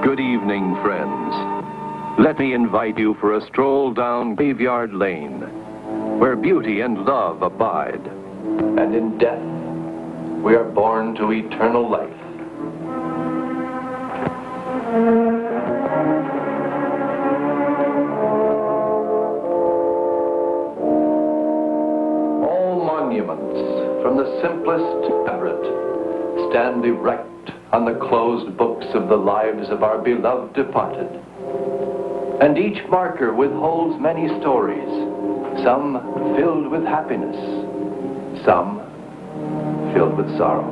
Good evening, friends. Let me invite you for a stroll down Graveyard Lane, where beauty and love abide. And in death, we are born to eternal life. All monuments, from the simplest to elaborate, stand erect on the closed books of the lives of our beloved departed. And each marker withholds many stories, some filled with happiness, some filled with sorrow.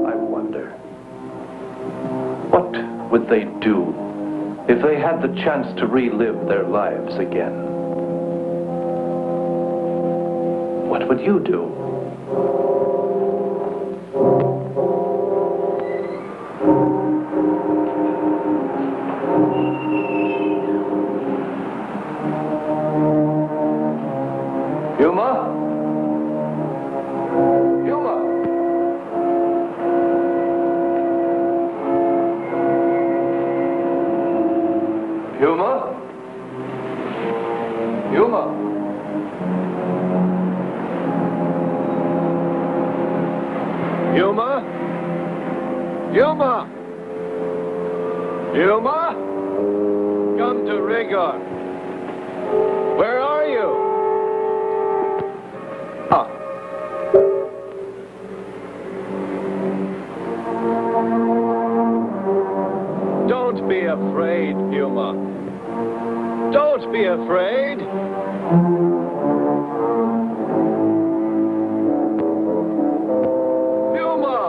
I wonder, what would they do if they had the chance to relive their lives again? What would you do? Yuma? Yuma? Yuma? Yuma? Yuma? Yuma? Yuma? Come to Rigor. Where are you? Ah. Don't be afraid, Yuma. Don't be afraid. Yuma!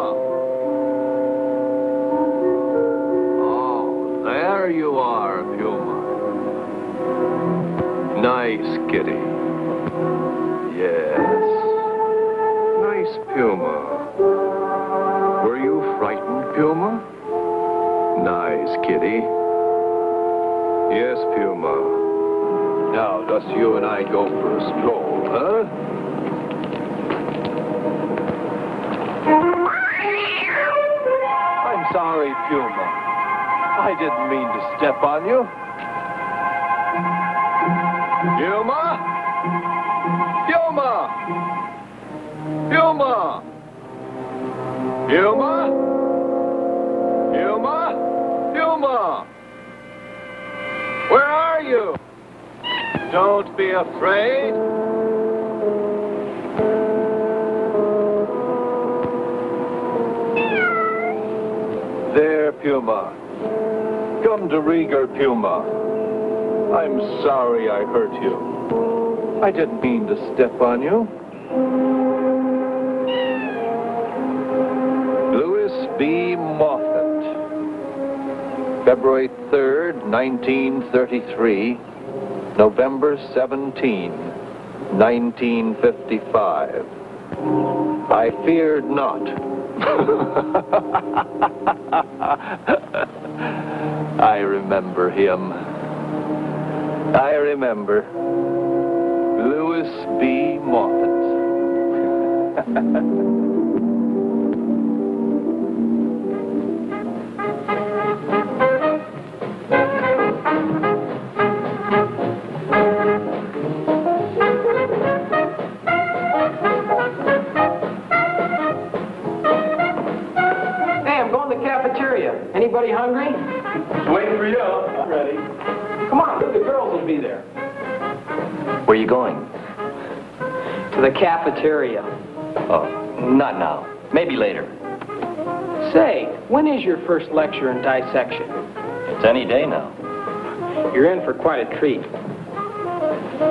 Oh, there you are, Yuma. Nice kitty. Yes. Nice Puma. Were you frightened, Puma? Nice kitty. Yes, Puma. Now, just you and I go for a stroll, huh? I'm sorry, Puma. I didn't mean to step on you. Puma? Puma! Puma! Puma? Puma? Puma! Where are you? Don't be afraid. There, Puma. Come to Rieger, Puma. I'm sorry I hurt you. I didn't mean to step on you. Louis B. Moffat. February 3rd, 1933. November 17, 1955. I feared not. I remember him. I remember. Louis B. Moffat. Anybody hungry? Just waiting for you. I'm ready. Come on, the girls will be there. Where are you going? To the cafeteria. Oh, not now. Maybe later. Say, when is your first lecture in dissection? It's any day now. You're in for quite a treat.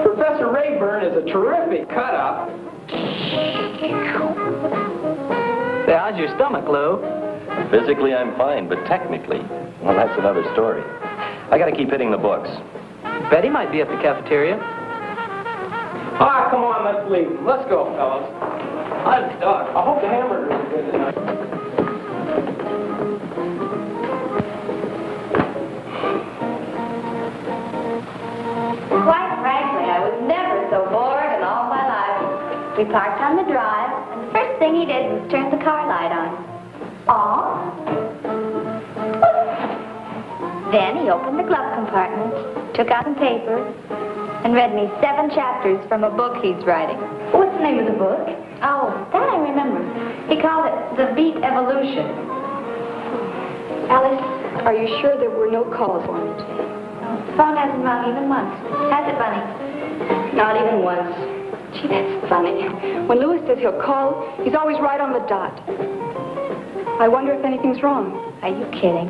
Professor Rayburn is a terrific cut-up. Say, how's your stomach, Lou? Physically, I'm fine, but technically, well, that's another story. I gotta keep hitting the books. Betty might be at the cafeteria. Ah, come on, let's leave. Let's go, fellas. I'm stuck. I hope the hamburgers are good tonight. Quite frankly, I was never so bored in all my life. We parked on the drive, and the first thing he did was turn the car light on. Aw. Then he opened the glove compartment, took out some paper, and read me 7 chapters from a book he's writing. What's the name of the book? Oh, that I remember. He called it The Beat Evolution. Alice, are you sure there were no calls on it? The phone hasn't rung even once. Has it, Bunny? Not even once. Gee, that's funny. When Louis says he'll call, he's always right on the dot. I wonder if anything's wrong. Are you kidding?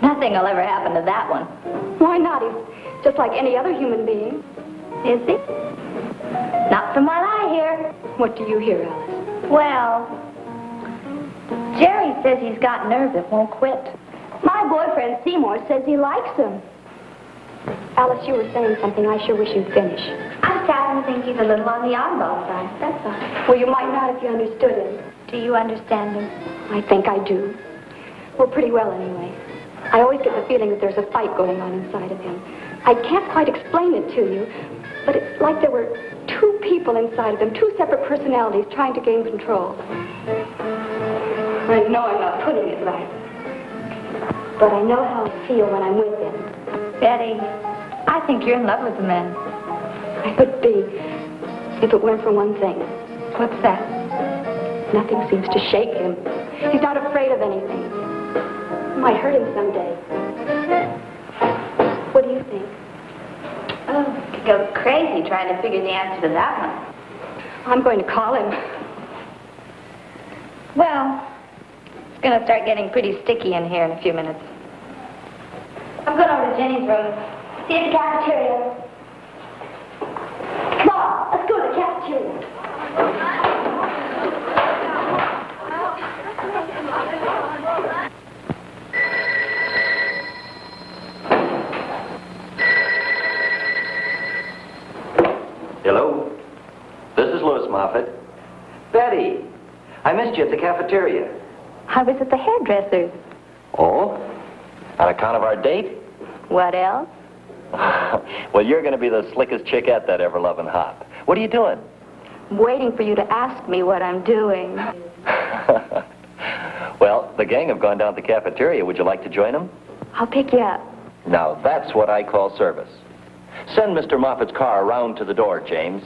Nothing will ever happen to that one. Why not? He's just like any other human being. Is he? Not from what I hear. What do you hear, Alice? Well, Jerry says he's got nerve that won't quit. My boyfriend Seymour says he likes him. Alice, you were saying something. I sure wish you'd finish. I just happen to think he's a little on the oddball side, that's all. Well, you might not if you understood him. Do you understand him? I think I do. Well, pretty well, anyway. I always get the feeling that there's a fight going on inside of him. I can't quite explain it to you, but it's like there were 2 people inside of him, 2 separate personalities trying to gain control. I know I'm not putting it right, but I know how I feel when I'm with him. Betty, I think you're in love with the man. I could be, if it weren't for one thing. What's that? Nothing seems to shake him. He's not afraid of anything. It might hurt him someday. What do you think? Oh, you could go crazy trying to figure the answer to that one. I'm going to call him. Well, it's going to start getting pretty sticky in here in a few minutes. I'm going over to Jenny's room. See you at the cafeteria. Come on, let's go to the cafeteria. Hello? This is Louis Moffat. Betty, I missed you at the cafeteria. I was at the hairdresser's. Oh? On account of our date? What else? Well, you're going to be the slickest chickette that ever loving hop. What are you doing? I'm waiting for you to ask me what I'm doing. Well, the gang have gone down to the cafeteria. Would you like to join them? I'll pick you up. Now, that's what I call service. Send Mr. Moffat's car around to the door, James.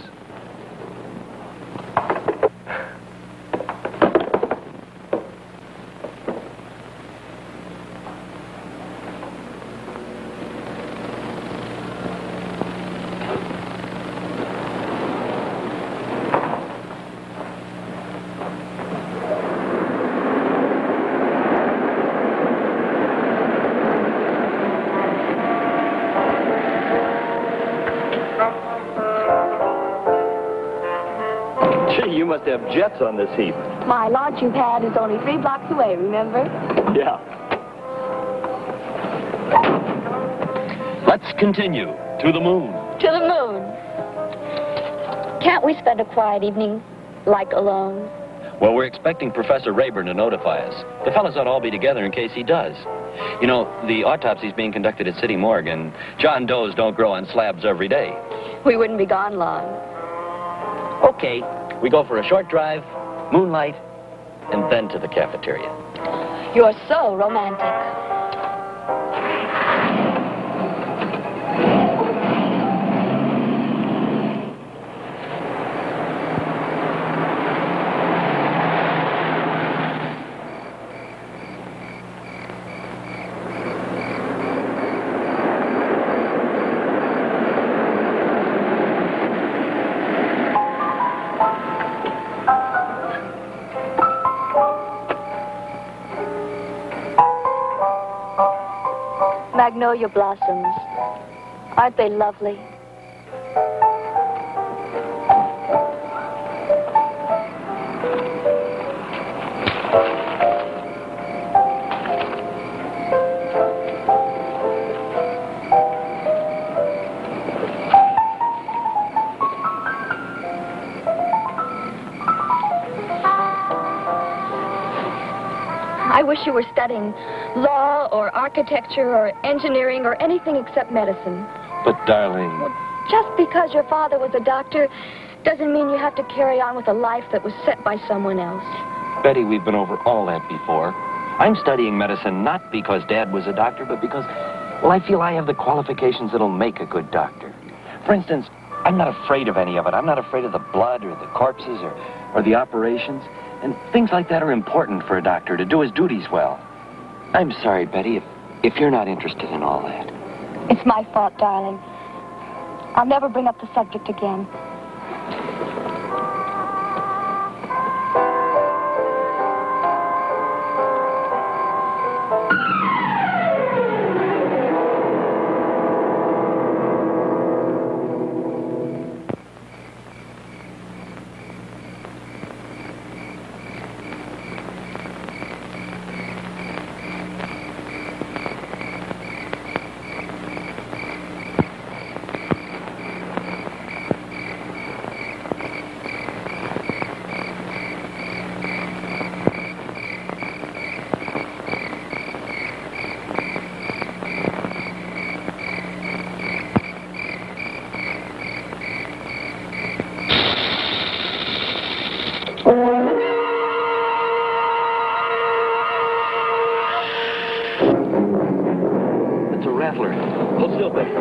Gee, you must have jets on this heap. My launching pad is only 3 blocks away, remember? Yeah. Let's continue. To the moon. To the moon. Can't we spend a quiet evening, like alone? Well, we're expecting Professor Rayburn to notify us. The fellas ought to all be together in case he does. You know, the autopsy's being conducted at City Morgue, and John Does don't grow on slabs every day. We wouldn't be gone long. Okay, we go for a short drive, moonlight, and then to the cafeteria. You're so romantic. Magnolia blossoms. Aren't they lovely? I wish you were studying law or architecture or engineering or anything except medicine. But, darling... Just because your father was a doctor doesn't mean you have to carry on with a life that was set by someone else. Betty, we've been over all that before. I'm studying medicine not because Dad was a doctor, but because, well, I feel I have the qualifications that'll make a good doctor. For instance, I'm not afraid of any of it. I'm not afraid of the blood or the corpses or the operations. And things like that are important for a doctor to do his duties well. I'm sorry, Betty, if you're not interested in all that. It's my fault, darling. I'll never bring up the subject again. It's a rattler. Hold still, Betty.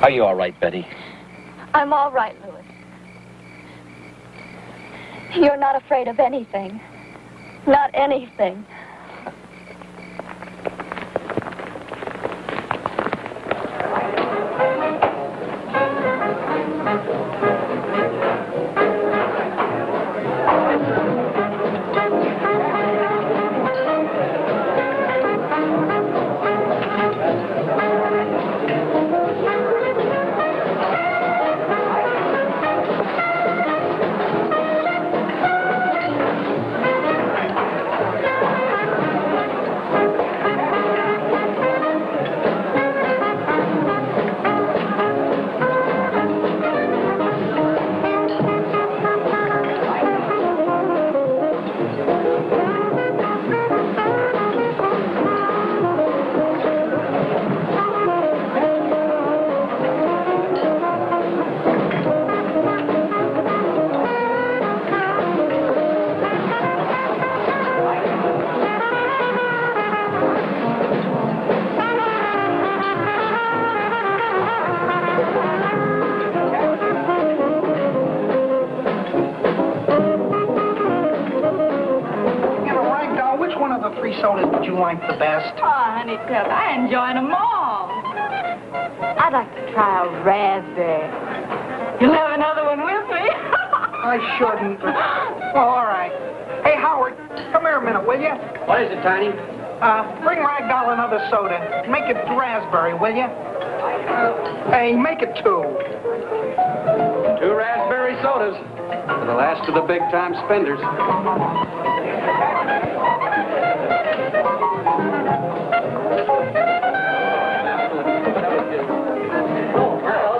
Are you all right, Betty? I'm all right, Louis. You're not afraid of anything. Not anything. sodas would you like the best? Oh, honey, Tub, I enjoy them all. I'd like to try a raspberry. You'll have another one with me? I shouldn't. Well, all right. Hey, Howard, come here a minute, will you? What is it, Tiny? Bring Ragdoll another soda. Make it raspberry, will you? Hey, make it 2. 2 raspberry sodas for the last of the big-time spenders.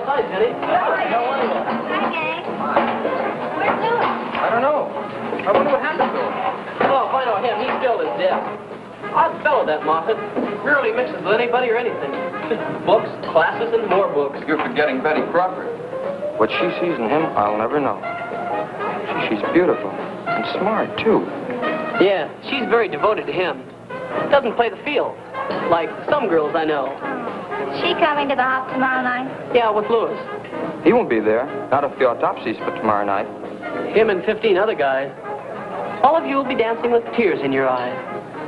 Hi, Jenny. I don't know. I wonder what happened to him. Oh, if I know him, he's still as deaf. Odd fellow, that Moffat. Rarely mixes with anybody or anything. Just books, classes, and more books. You're forgetting Betty Crawford. What she sees in him, I'll never know. She's beautiful and smart, too. Yeah, she's very devoted to him. Doesn't play the field, like some girls I know. She coming to the hop tomorrow night? Yeah, with Louis. He won't be there. Not if the autopsy's for tomorrow night. Him and 15 other guys. All of you will be dancing with tears in your eyes.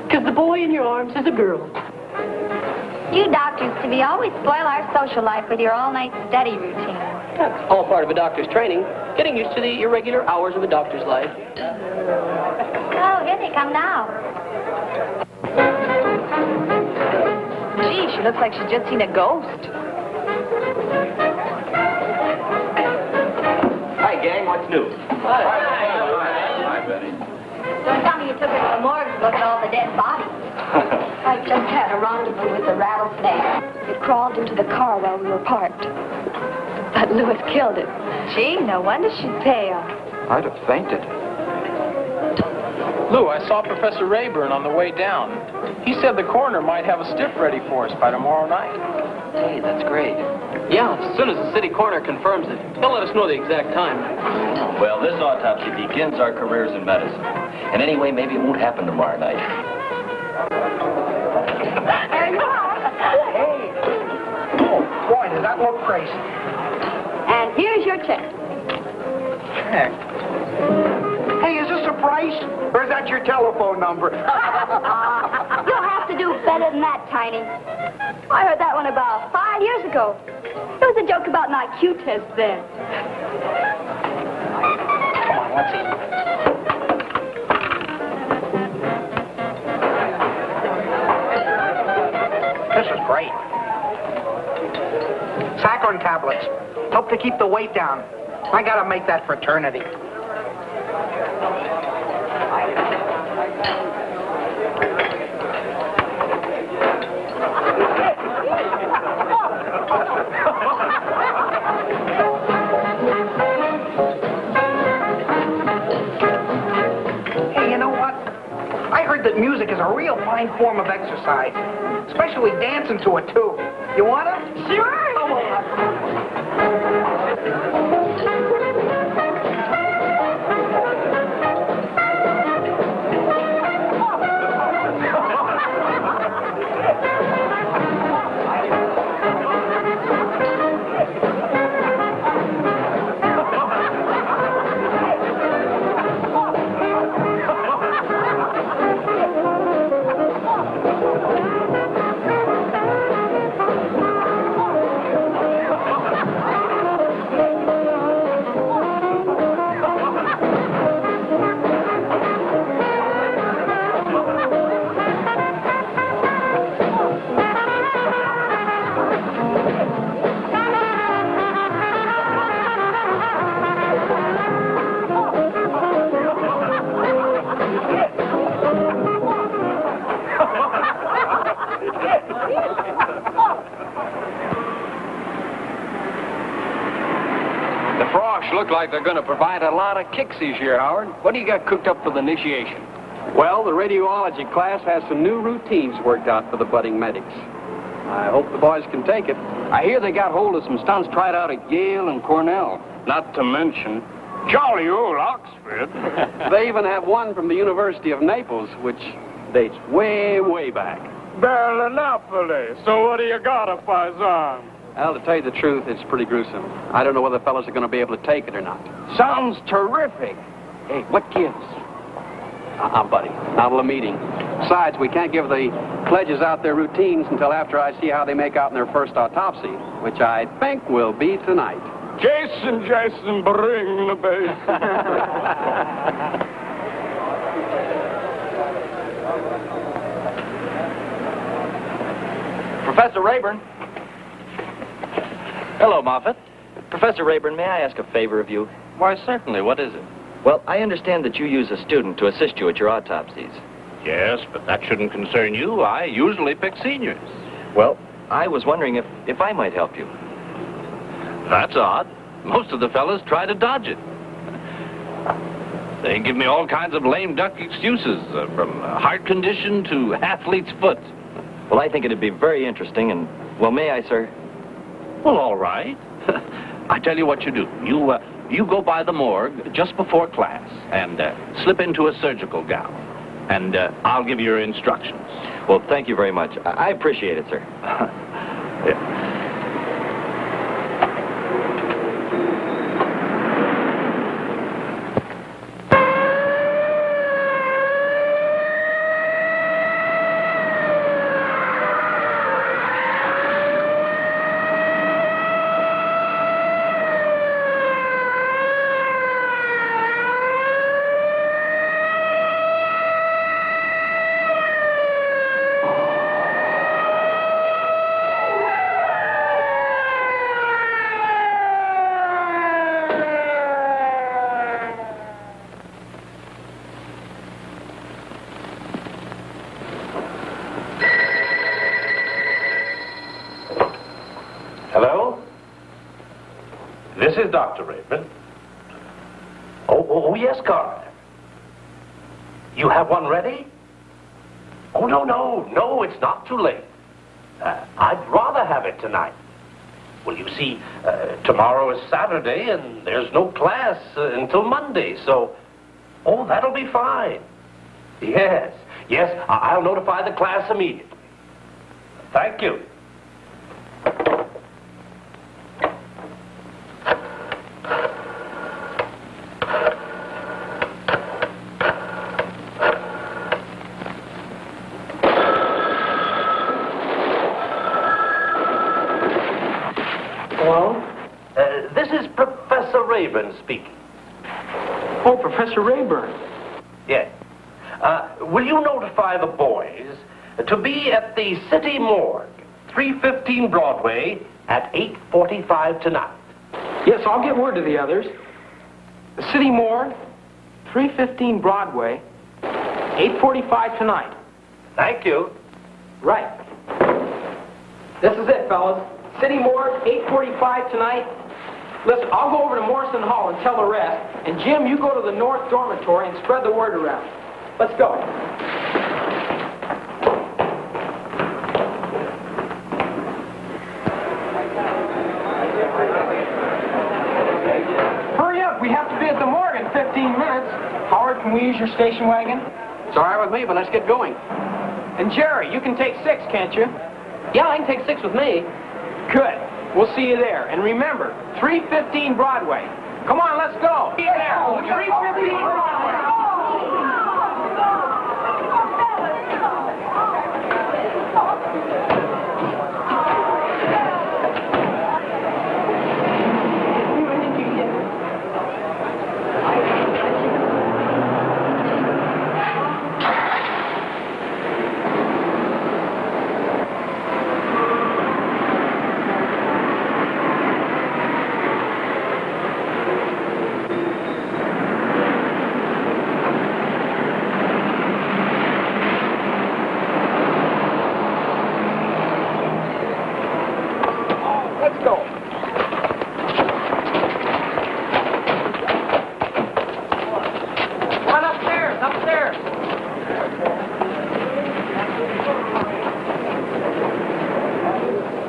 Because the boy in your arms is a girl. You doctors to be always spoil our social life with your all-night study routine. That's all part of a doctor's training. Getting used to the irregular hours of a doctor's life. Oh, here they come now. Gee, she looks like she's just seen a ghost. Hi, gang. What's new? Hi, Betty. Don't tell me you took her to the morgue to look at all the dead bodies. I just had a rendezvous with the rattlesnake. It crawled into the car while we were parked. But Louis killed it. Gee, no wonder she's pale. I'd have fainted. Lou, I saw Professor Rayburn on the way down. He said the coroner might have a stiff ready for us by tomorrow night. Hey, that's great. Yeah, as soon as the city coroner confirms it, he'll let us know the exact time. Well, this autopsy begins our careers in medicine. And anyway, maybe it won't happen tomorrow night. There you are. Hey. Oh, boy, does that look crazy. And here's your check. Heck. Hey, is this a price? Or is that your telephone number? You'll have to do better than that, Tiny. I heard that one about 5 years ago. It was a joke about my Q test then. Come on, let's see. This is great. Saccharin tablets. Help to keep the weight down. I gotta make that fraternity. Hey, you know what? I heard that music is a real fine form of exercise, especially dancing to it, too. You wanna? Sure. Come on. Look like they're going to provide a lot of kicks this year, Howard. What do you got cooked up for the initiation? Well, the radiology class has some new routines worked out for the budding medics. I hope the boys can take it. I hear they got hold of some stunts tried out at Yale and Cornell. Not to mention jolly old Oxford. They even have one from the University of Naples, which dates way, way back. Berlinopoli. So what do you got up, Paisan? Well, to tell you the truth, it's pretty gruesome. I don't know whether fellas are going to be able to take it or not. Sounds terrific. Hey, what gives? Buddy. Not a meeting. Besides, we can't give the pledges out their routines until after I see how they make out in their first autopsy, which I think will be tonight. Jason, Jason, bring the bass. Professor Rayburn. Hello, Moffat. Professor Rayburn, may I ask a favor of you? Why, certainly. What is it? Well, I understand that you use a student to assist you at your autopsies. Yes, but that shouldn't concern you. I usually pick seniors. Well, I was wondering if I might help you. That's odd. Most of the fellas try to dodge it. They give me all kinds of lame duck excuses, from heart condition to athlete's foot. Well, I think it'd be very interesting, and, well, may I, sir? Well, all right. I tell you what you do. You go by the morgue just before class and slip into a surgical gown. And I'll give you your instructions. Well, thank you very much. I appreciate it, sir. Yeah. Hello? This is Dr. Rayburn. Oh, yes, Carl. You have one ready? Oh, no, it's not too late. I'd rather have it tonight. Well, you see, tomorrow is Saturday, and there's no class until Monday, so... Oh, that'll be fine. Yes, I'll notify the class immediately. Thank you. This is Professor Rayburn speaking. Oh, Professor Rayburn. Yes. Will you notify the boys to be at the City Morgue, 315 Broadway, at 8:45 tonight? Yes, I'll get word to the others. The City Morgue, 315 Broadway, 8:45 tonight. Thank you. Right. This is it, fellas. City Morgue, 8:45 tonight. Listen, I'll go over to Morrison Hall and tell the rest. And Jim, you go to the North Dormitory and spread the word around. Let's go. Hurry up, we have to be at the morgue in 15 minutes. Howard, can we use your station wagon? It's all right with me, but let's get going. And Jerry, you can take 6, can't you? Yeah, I can take 6 with me. Good. We'll see you there. And remember, 315 Broadway. Come on, let's go. Be there. 315 Broadway.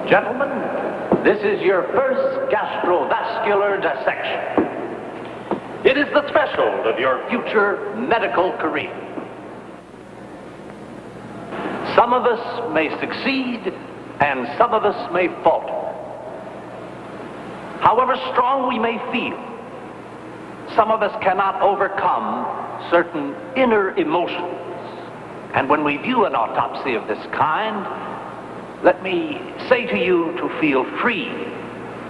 Gentlemen, this is your first gastrovascular dissection. It is the threshold of your future medical career. Some of us may succeed, and some of us may falter. However strong we may feel, some of us cannot overcome certain inner emotions. And when we view an autopsy of this kind, let me say to you to feel free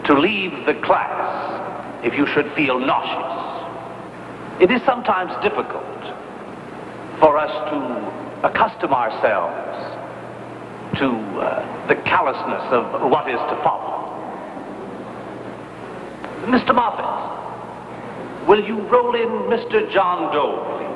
to leave the class if you should feel nauseous. It is sometimes difficult for us to accustom ourselves to the callousness of what is to follow. Mr. Moffat, will you roll in Mr. John Doe, please?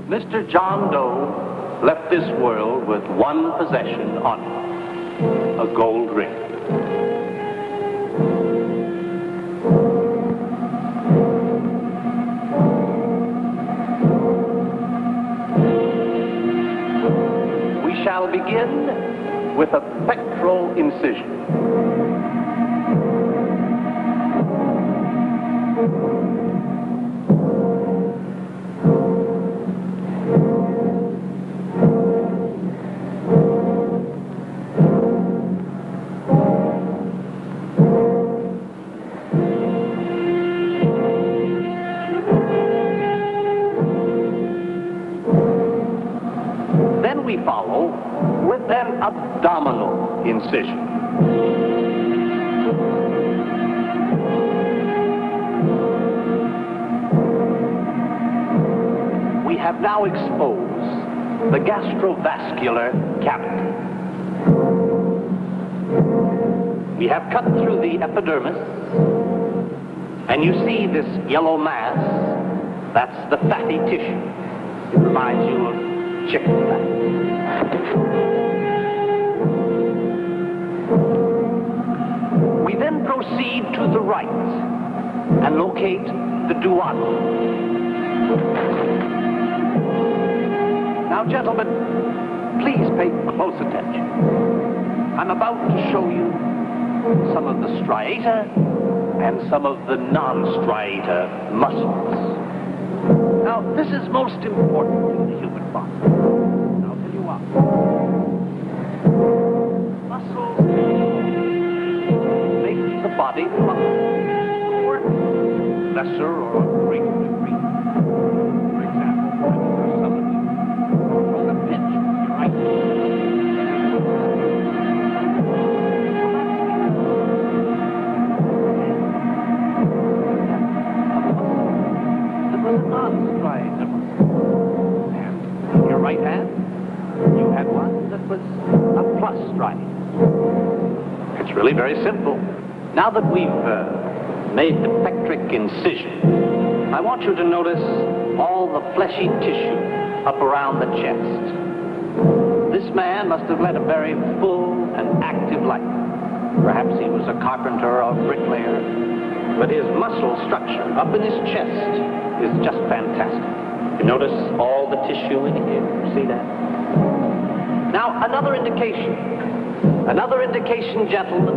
Mr. John Doe left this world with one possession on him, a gold ring. We shall begin with a pectoral incision. We follow with an abdominal incision. We have now exposed the gastrovascular cavity. We have cut through the epidermis, and you see this yellow mass. That's the fatty tissue. It reminds you of chicken fat. We then proceed to the right and locate the duodenum. Now, gentlemen, please pay close attention. I'm about to show you some of the striata and some of the non-striata muscles. Now, this is most important in the human body. I'll tell you why. Muscles make the body function or lesser or a greater degree. For example, some of you from the pitch, you're right. That was a non-striata muscle. And in your right hand, you had one that was a plus striate. It's really very simple. Now that we've made the pectoric incision, I want you to notice all the fleshy tissue up around the chest. This man must have led a very full and active life. Perhaps he was a carpenter or a bricklayer, but his muscle structure up in his chest is just fantastic. You notice all the tissue in here, see that? Now, another indication, gentlemen.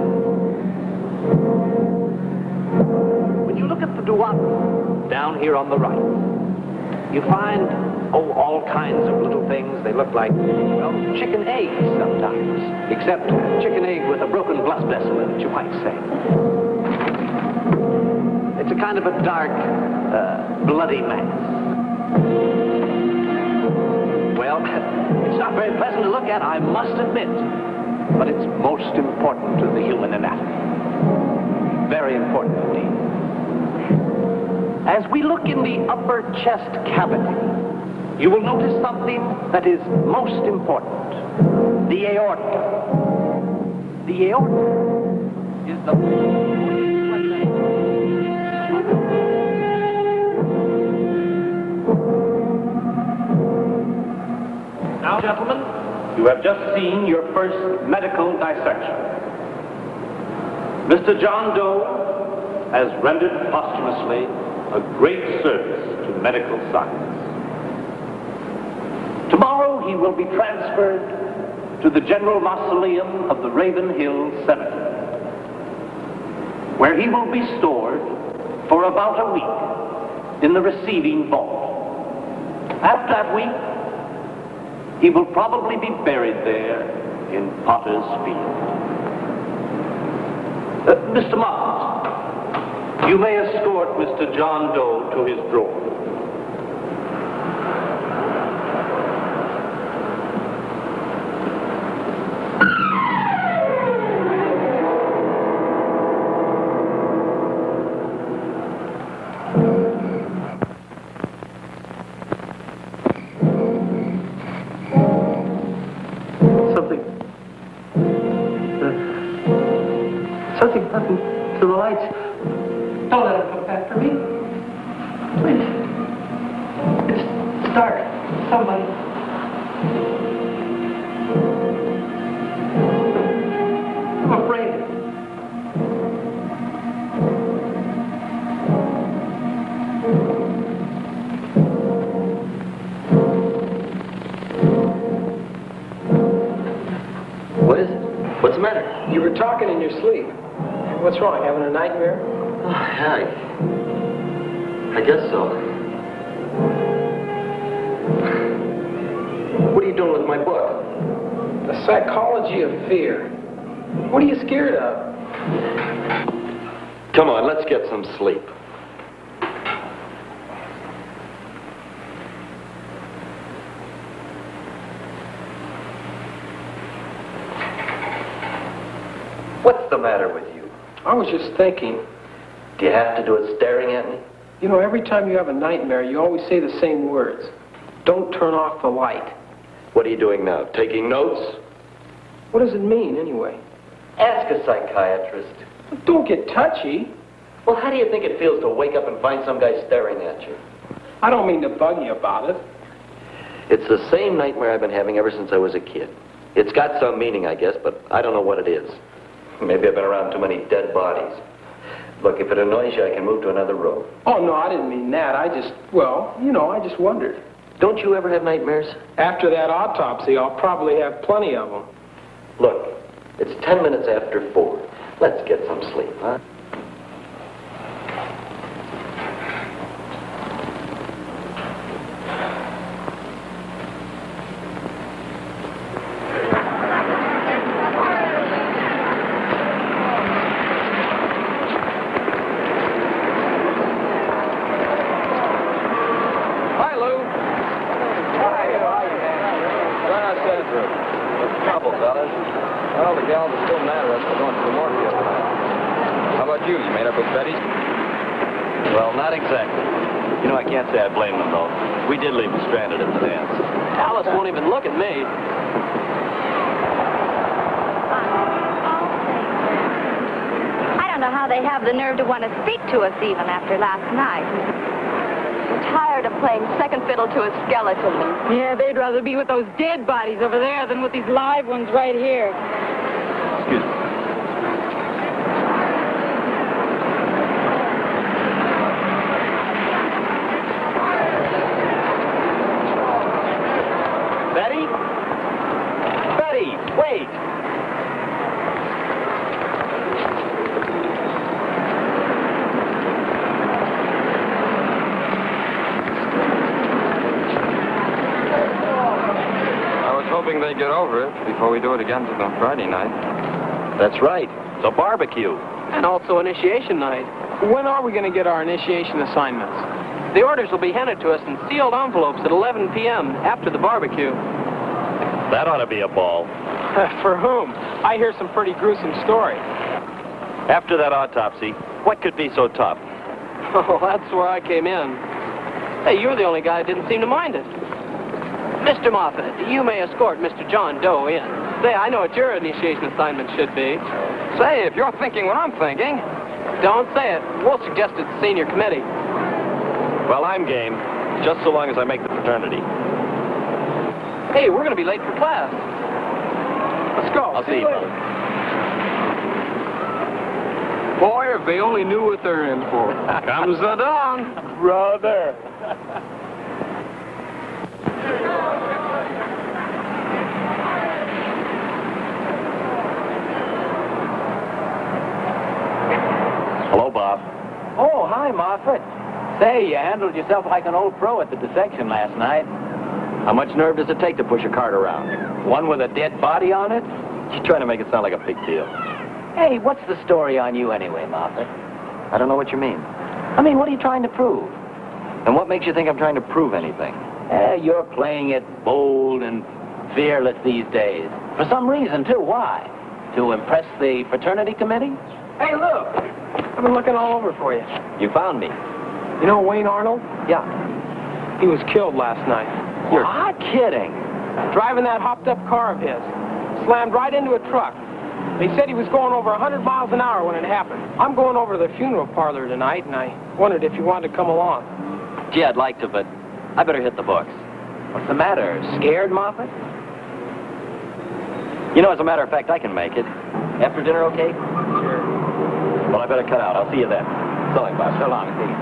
When you look at the duodenum down here on the right, you find, all kinds of little things. They look like, well, chicken eggs sometimes, except chicken egg with a broken blood vessel in it, you might say. It's a kind of a dark, bloody mass. Well, it's not very pleasant to look at, I must admit, but it's most important to the human anatomy. Very important indeed. As we look in the upper chest cavity, you will notice something that is most important. The aorta. The aorta is the... Now, gentlemen, you have just seen your first medical dissection. Mr. John Doe has rendered posthumously a great service to medical science. Tomorrow he will be transferred to the General Mausoleum of the Raven Hill Cemetery, where he will be stored for about a week in the receiving vault. After that week, he will probably be buried there in Potter's Field. Mr. Moffat, you may escort Mr. John Doe to his drawer. Something happened to the lights. Don't let them come back for me. Please. It's dark. Somebody. I'm afraid. What is it? What's the matter? You were talking in your sleep. What's wrong? Having a nightmare? Oh, yeah, I guess so. What are you doing with my book? The Psychology of Fear. What are you scared of? Come on, let's get some sleep. What's the matter with you? I was just thinking. Do you have to do it staring at me? You know, every time you have a nightmare, you always say the same words. Don't turn off the light. What are you doing now? Taking notes? What does it mean, anyway? Ask a psychiatrist. Don't get touchy. Well, how do you think it feels to wake up and find some guy staring at you? I don't mean to bug you about it. It's the same nightmare I've been having ever since I was a kid. It's got some meaning, I guess, but I don't know what it is. Maybe I've been around too many dead bodies. Look, if it annoys you, I can move to another room. Oh, no, I didn't mean that. I just wondered. Don't you ever have nightmares? After that autopsy, I'll probably have plenty of them. Look, it's 10 minutes after 4. Let's get some sleep, huh? Well, not exactly. You know, I can't say I blame them, though. We did leave them stranded at the dance. Alice won't even look at me. I don't know how they have the nerve to want to speak to us even after last night. I'm tired of playing second fiddle to a skeleton. Yeah, they'd rather be with those dead bodies over there than with these live ones right here. Excuse me. Betty? Betty, wait! I was hoping they'd get over it before we do it again to the Friday night. That's right. It's a barbecue. And also initiation night. When are we going to get our initiation assignments? The orders will be handed to us in sealed envelopes at 11 p.m. after the barbecue. That ought to be a ball. For whom? I hear some pretty gruesome story. After that autopsy, what could be so tough? Oh, that's where I came in. Hey, you're the only guy that didn't seem to mind it. Mr. Moffat, you may escort Mr. John Doe in. Say, I know what your initiation assignment should be. Say, if you're thinking what I'm thinking. Don't say it. We'll suggest it to senior committee. Well, I'm game, just so long as I make the fraternity. Hey, we're going to be late for class. Let's go. I'll see you, brother. Boy, if they only knew what they're in for. Comes the dawn. Brother. Hello, Bob. Oh, hi, Moffat. Say, you handled yourself like an old pro at the dissection last night. How much nerve does it take to push a cart around? One with a dead body on it? You're trying to make it sound like a big deal. Hey, what's the story on you anyway, Moffat? I don't know what you mean. I mean, what are you trying to prove? And what makes you think I'm trying to prove anything? You're playing it bold and fearless these days. For some reason, too. Why? To impress the fraternity committee? Hey, look. I've been looking all over for you. You found me. You know Wayne Arnold? Yeah. He was killed last night. You're not kidding. Driving that hopped-up car of his. Slammed right into a truck. They said he was going over 100 miles an hour when it happened. I'm going over to the funeral parlor tonight, and I wondered if you wanted to come along. Gee, I'd like to, but I better hit the books. What's the matter? Scared, Moffat? You know, as a matter of fact, I can make it. After dinner, okay? Sure. Well, I better cut out. I'll see you then. So long, Bob. So long, Steve.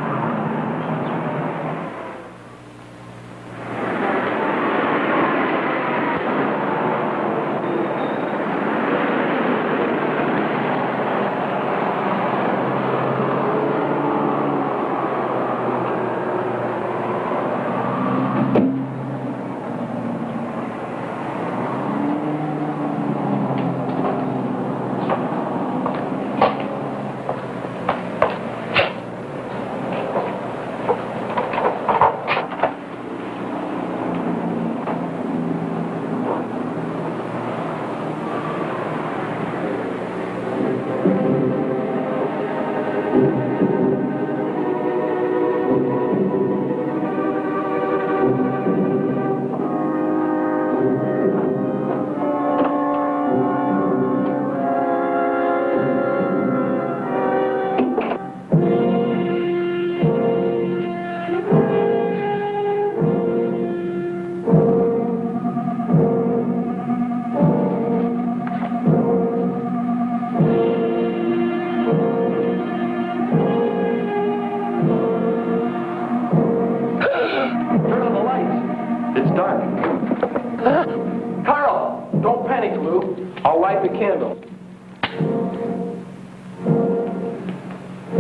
Carl, don't panic, Lou. I'll light the candle.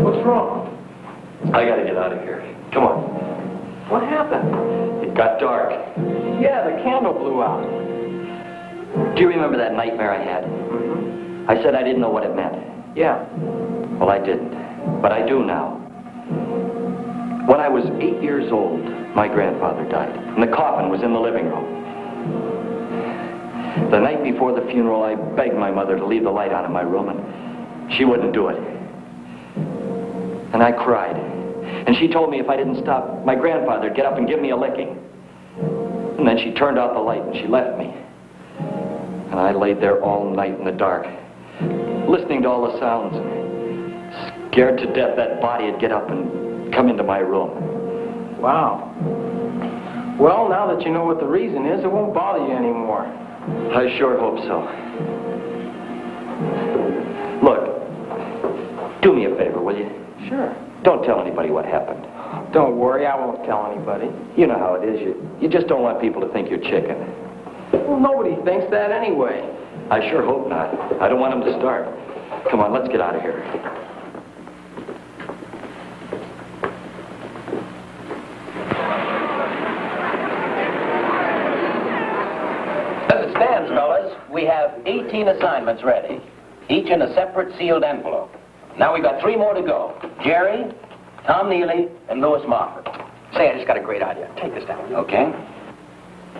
What's wrong? I gotta get out of here. Come on. What happened? It got dark. Yeah, the candle blew out. Do you remember that nightmare I had? Mm-hmm. I said I didn't know what it meant. Yeah. Well, I didn't. But I do now. When I was 8 years old, my grandfather died, and the coffin was in the living room. The night before the funeral, I begged my mother to leave the light on in my room, and she wouldn't do it. And I cried. And she told me if I didn't stop, my grandfather'd get up and give me a licking. And then she turned out the light and she left me. And I laid there all night in the dark, listening to all the sounds, scared to death that body would get up and come into my room. Wow. Well, now that you know what the reason is, it won't bother you anymore. I sure hope so. Look, do me a favor, will you? Sure. Don't tell anybody what happened. Don't worry, I won't tell anybody. You know how it is. You just don't want people to think you're chicken. Well, nobody thinks that anyway. I sure hope not. I don't want them to start. Come on, let's get out of here. As it stands, fellas, we have 18 assignments ready, each in a separate sealed envelope. Now we've got 3 more to go. Jerry, Tom Neely, and Louis Moffat. Say, I just got a great idea. Take this down. Okay.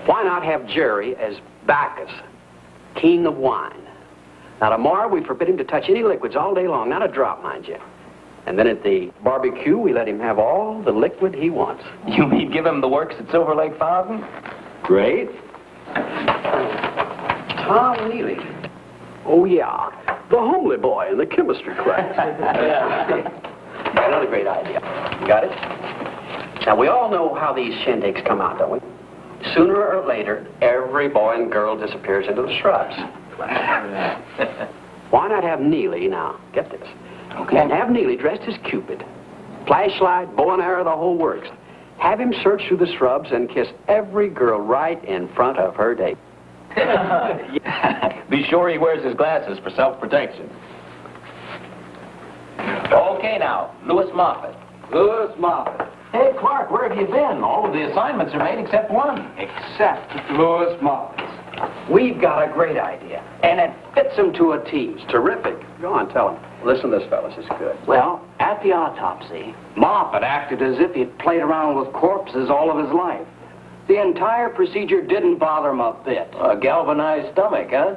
Why not have Jerry as Bacchus, king of wine? Now, tomorrow we forbid him to touch any liquids all day long, not a drop, mind you. And then at the barbecue, we let him have all the liquid he wants. You mean give him the works at Silver Lake Fountain? Great. Tom Neely. Oh, yeah. The homely boy in the chemistry class. Yeah. Another great idea. You got it? Now, we all know how these shindigs come out, don't we? Sooner or later, every boy and girl disappears into the shrubs. Why not have Neely, now, get this, Okay. And have Neely dressed as Cupid. Flashlight, bow and arrow, the whole works. Have him search through the shrubs and kiss every girl right in front of her date. Be sure he wears his glasses for self-protection. Okay, now, Louis Moffat. Louis Moffat. Hey, Clark, where have you been? All of the assignments are made except one. Except Louis Moffat. We've got a great idea, and it fits him to a T. It's terrific. Go on, tell him. Listen to this, fellas. It's good. Well, at the autopsy, Moffat acted as if he'd played around with corpses all of his life. The entire procedure didn't bother him a bit. A galvanized stomach, huh?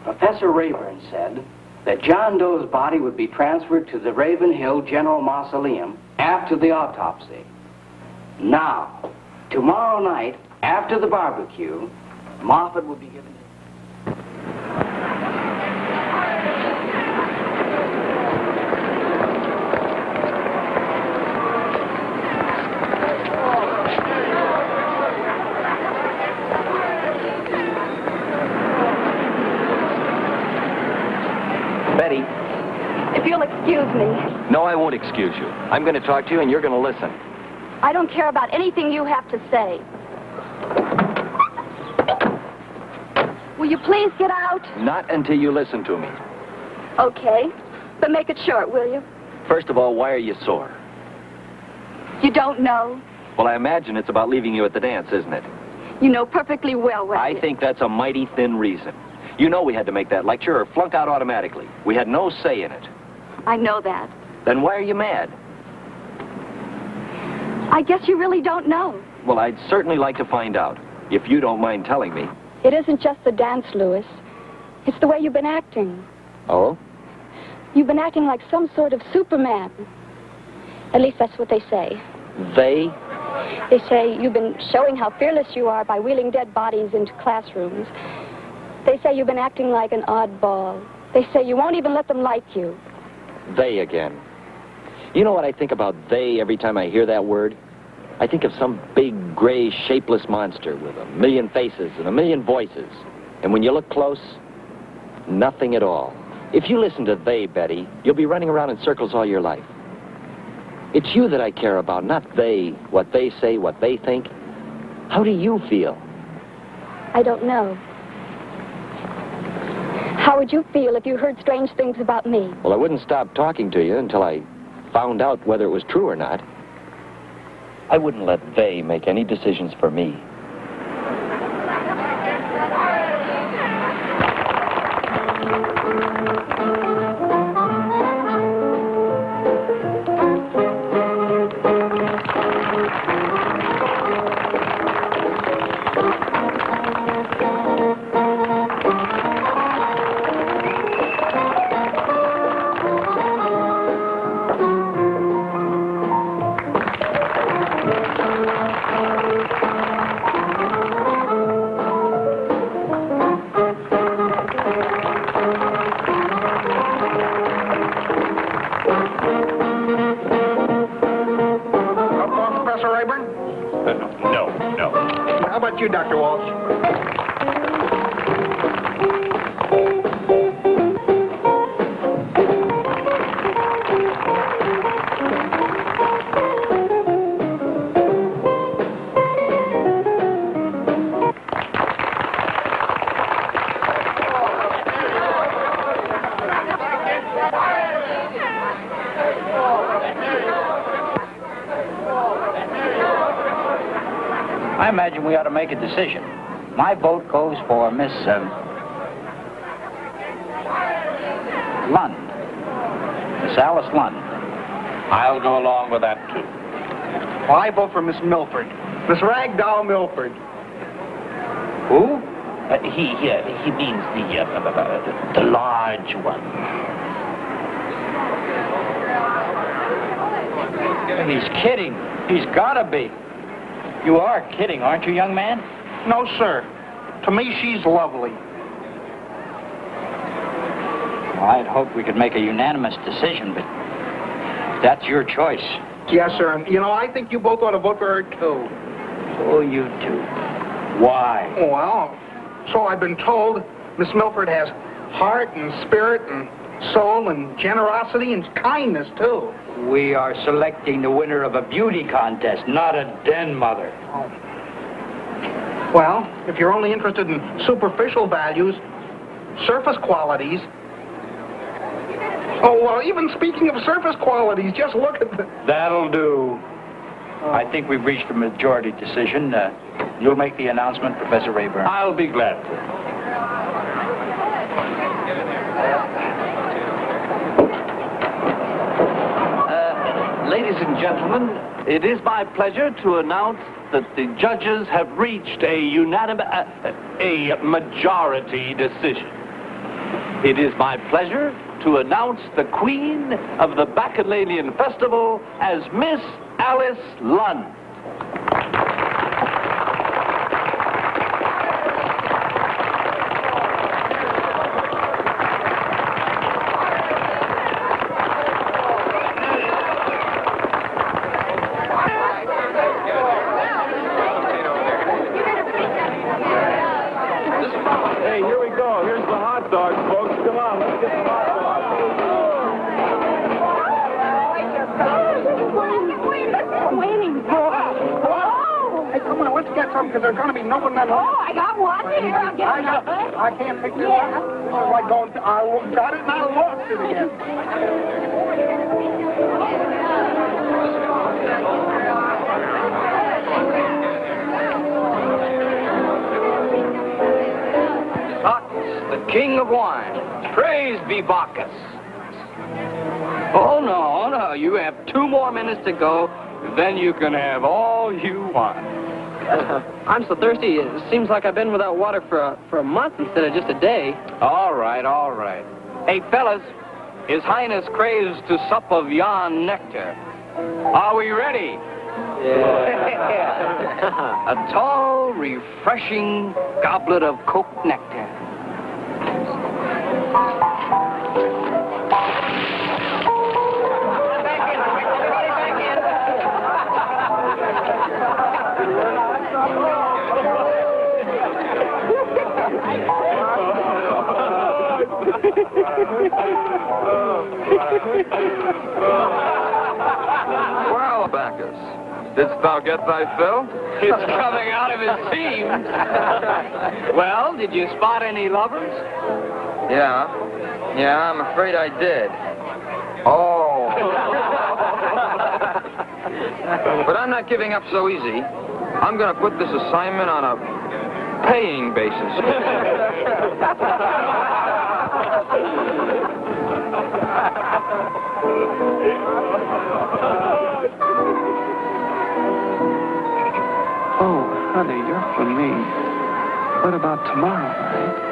Professor Rayburn said that John Doe's body would be transferred to the Raven Hill General Mausoleum after the autopsy. Now, tomorrow night, after the barbecue, Moffat will be given... Betty. If you'll excuse me, No, I won't excuse you. I'm going to talk to you, and you're going to listen. I don't care about anything you have to say. Will you please get out? Not until you listen to me. Okay, but make it short, will you? First of all, why are you sore? You don't know. Well, I imagine it's about leaving you at the dance, isn't it? You know perfectly well what I it is. think that's a mighty thin reason. You know we had to make that lecture or flunk out automatically. We had no say in it. I know that. Then why are you mad? I guess you really don't know. Well, I'd certainly like to find out, if you don't mind telling me. It isn't just the dance, Louis. It's the way you've been acting. Oh? You've been acting like some sort of Superman. At least that's what they say. They? They say you've been showing how fearless you are by wheeling dead bodies into classrooms. They say you've been acting like an oddball. They say you won't even let them like you. They again. You know what I think about they every time I hear that word? I think of some big, gray, shapeless monster with a million faces and a million voices. And when you look close, nothing at all. If you listen to they, Betty, you'll be running around in circles all your life. It's you that I care about, not they, what they say, what they think. How do you feel? I don't know. How would you feel if you heard strange things about me? Well, I wouldn't stop talking to you until I found out whether it was true or not. I wouldn't let they make any decisions for me. How about you, Dr. Walsh? I imagine we ought to make a decision. My vote goes for Miss Lund. Miss Alice Lund. I'll go along with that, too. Well, I vote for Miss Milford. Miss Ragdoll Milford. Who? He means the large one. He's kidding. He's gotta be. You are kidding, aren't you, young man? No, sir. To me, she's lovely. Well, I'd hoped we could make a unanimous decision, but that's your choice. Yes, sir. And, you know, I think you both ought to vote for her, too. Oh, you do. Why? Well, so I've been told. Miss Milford has heart and spirit and soul and generosity and kindness, too. We are selecting the winner of a beauty contest, not a den mother. Well, if you're only interested in superficial values, surface qualities... Oh, well, even speaking of surface qualities, just look at the... That'll do. I think we've reached a majority decision. You'll make the announcement, Professor Rayburn. I'll be glad to. Ladies and gentlemen, it is my pleasure to announce that the judges have reached a majority decision. It is my pleasure to announce the Queen of the Bacchanalian Festival as Miss Alice Lund. Hey, here we go. Here's the hot dogs, folks. Come on, let's get some hot dogs. Waiting for. Hey, come on, let's get some, because there's going to be no one that... Oh, I got one. Here, I'll get another. I can't pick this up. Oh, I don't... I got it and I lost it again. Bacchus, the king of wine. Praise be Bacchus. Oh, no. You have 2 more minutes to go. Then you can have all you want. I'm so thirsty, it seems like I've been without water for a month instead of just a day. All right. Hey, fellas, His Highness craves to sup of yon nectar. Are we ready? Yeah. A tall, refreshing goblet of Coke nectar. Well, Bacchus, didst thou get thy fill? It's coming out of his seams. Well, did you spot any lovers? Yeah, I'm afraid I did. Oh. But I'm not giving up so easy. I'm going to put this assignment on a paying basis. Oh, honey, you're for me. What about tomorrow night?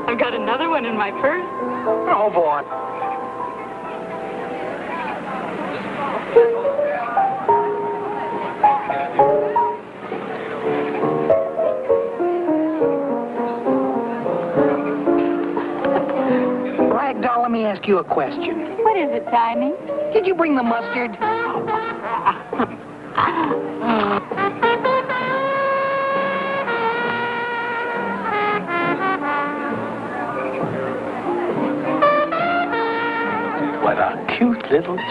I've got another one in my purse. Oh, boy. Ragdoll, let me ask you a question. What is it, Tiny? Did you bring the mustard? What a cute little chick.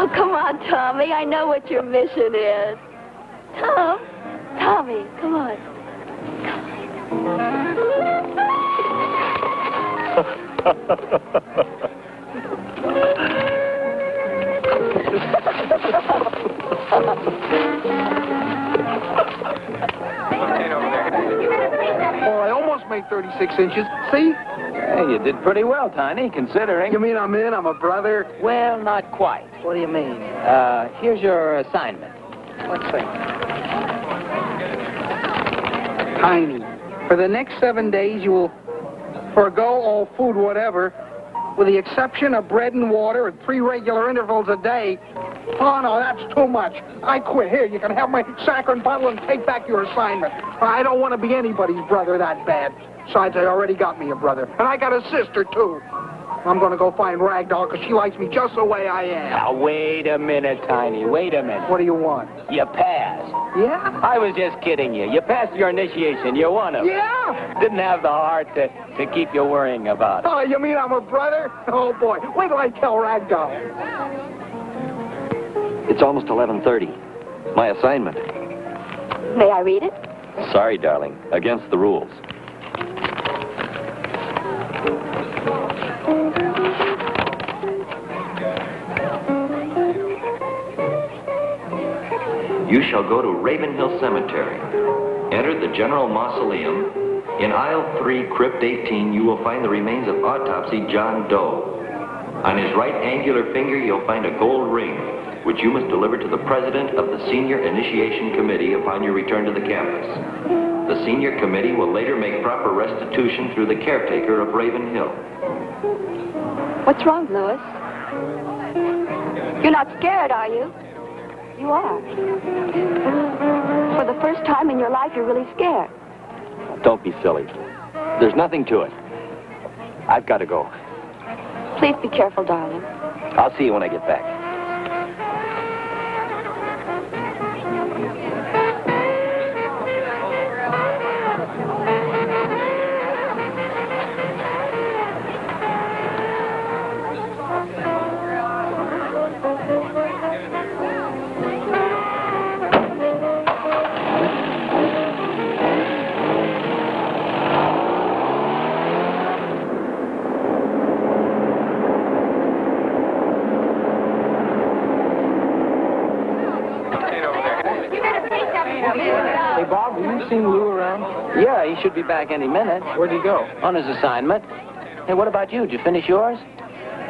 Oh, come on, Tommy. I know what your mission is. Tommy, come on. Oh, I almost made 36 inches. See? Hey, you did pretty well, Tiny, considering. You mean I'm in? I'm a brother? Well, not quite. What do you mean? Here's your assignment. Let's see. Tiny. For the next 7 days, you will forego all food, whatever, with the exception of bread and water at 3 regular intervals a day. Oh, no, that's too much. I quit. Here, you can have my saccharin bottle and take back your assignment. I don't want to be anybody's brother that bad. Besides, I already got me a brother. And I got a sister, too. I'm going to go find Ragdoll because she likes me just the way I am. Now, wait a minute, Tiny. Wait a minute. What do you want? You passed. Yeah? I was just kidding you. You passed your initiation. You're one of them. Yeah? Didn't have the heart to keep you worrying about it. Oh, you mean I'm a brother? Oh, boy. Wait till I tell Ragdoll. It's almost 11:30. My assignment. May I read it? Sorry, darling. Against the rules. You shall go to Ravenhill Cemetery. Enter the General Mausoleum. In aisle 3, crypt 18, you will find the remains of autopsy John Doe. On his right angular finger, you'll find a gold ring, which you must deliver to the president of the Senior Initiation Committee upon your return to the campus. The Senior Committee will later make proper restitution through the caretaker of Ravenhill. What's wrong, Louis? You're not scared, are you? You are. For the first time in your life, you're really scared. Don't be silly. There's nothing to it. I've got to go. Please be careful, darling. I'll see you when I get back. Hey, Bob, have you seen Lou around? Yeah, he should be back any minute. Where'd he go? On his assignment. Hey, what about you? Did you finish yours?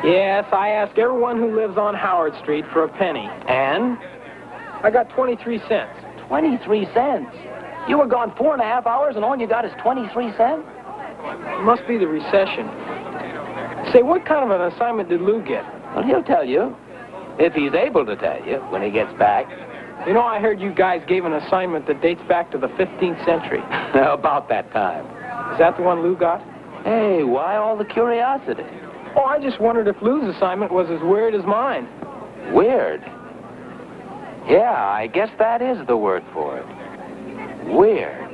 Yes, I asked everyone who lives on Howard Street for a penny. And? I got 23 cents. 23 cents? You were gone 4.5 hours and all you got is 23 cents? It must be the recession. Say, what kind of an assignment did Lou get? Well, he'll tell you. If he's able to tell you when he gets back. You know, I heard you guys gave an assignment that dates back to the 15th century. About that time. Is that the one Lou got? Hey, why all the curiosity? Oh, I just wondered if Lou's assignment was as weird as mine. Weird? Yeah, I guess that is the word for it. Weird.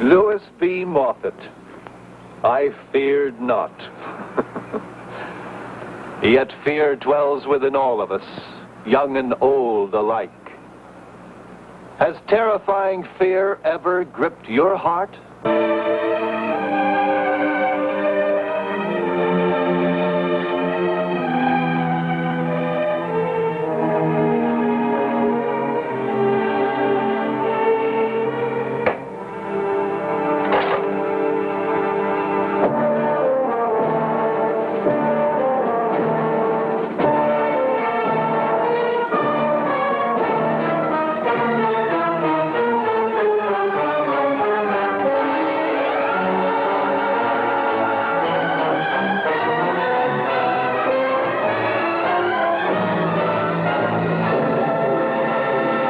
Louis B. Moffat, I feared not. Yet fear dwells within all of us, young and old alike. Has terrifying fear ever gripped your heart?